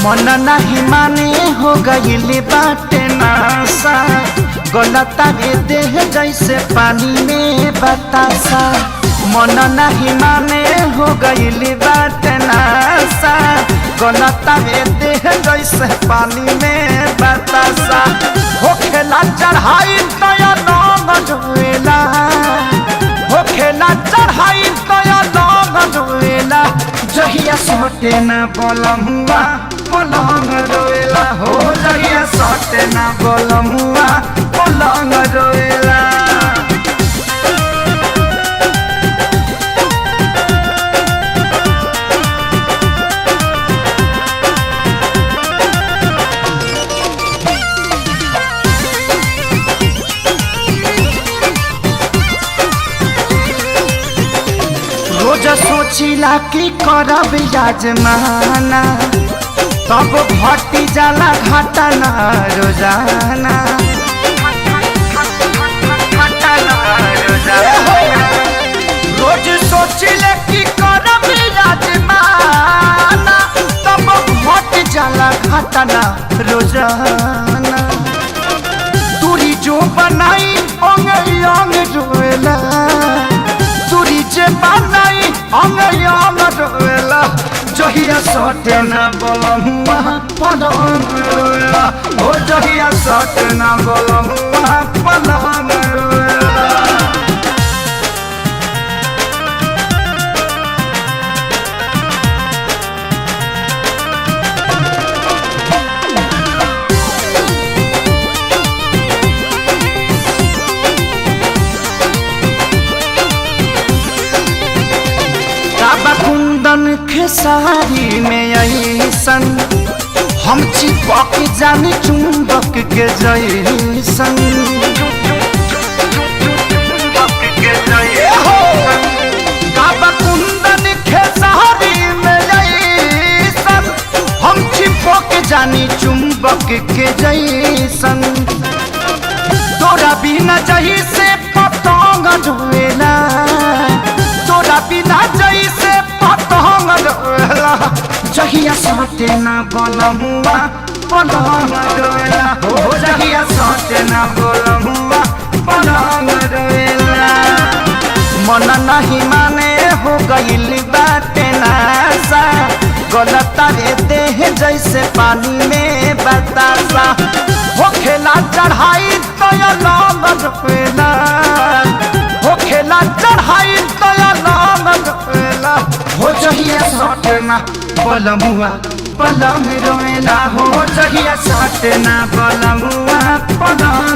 मन नहीं माने हो गईल बाटे नासा, गलता रे देह जैसे पानी में बतासा। मन नहीं माने हो गईल बाटे नासा, गलता रे देह जैसे पानी में बतासा। होखेला चढ़ाई तया नाम जोएला, होखेला चढ़ाई तया नाम जोएला। जहिया सोटे न बोलमुआ पलंग रोएला, हो जहिया सोटे न बोलमुआ पलंग रोएला। रोज सोचिला कि करब याजमाना, तब घटी जाला घटना रोजाना। रोज सोचिले कि करब याजमाना, तब घट जाला घटना रोजाना। दूरी जो बनाई अंग अंग रोएला, दूरी जे बनाई अंग अंग रोएला। जहिया सोटे न बोलमुआ पलंग रोएला, हो जहिया सोटे न बोलमुआ पलंग रोएला। कुंदन खेसारी में ऐसन हम चिपक जानी चुंबक के जैसन। कुंदन खेसारी में ऐसन हम चिपक जानी चुंबक के जैसन। तोरा बिना जही से पतंग ढोएला, तोरा बिना जही से पतंग ढोएला। जहिया सोटे न बोलमुआ पलंग रोएला, हो जहिया सोटे न बोलमुआ पलंग रोएला। मन नहीं माने हो गईल बाटे नासा, गलता रे देह जैसे पानी में बतासा। होखेला चढ़ाई तया नाम रोएला, होखेला चढ़ाई तया नाम रोएला। हो जहिया सोटे न बोलमुआ पलंग रोएला, हो जहिया सोटे न बोलमुआ पलंग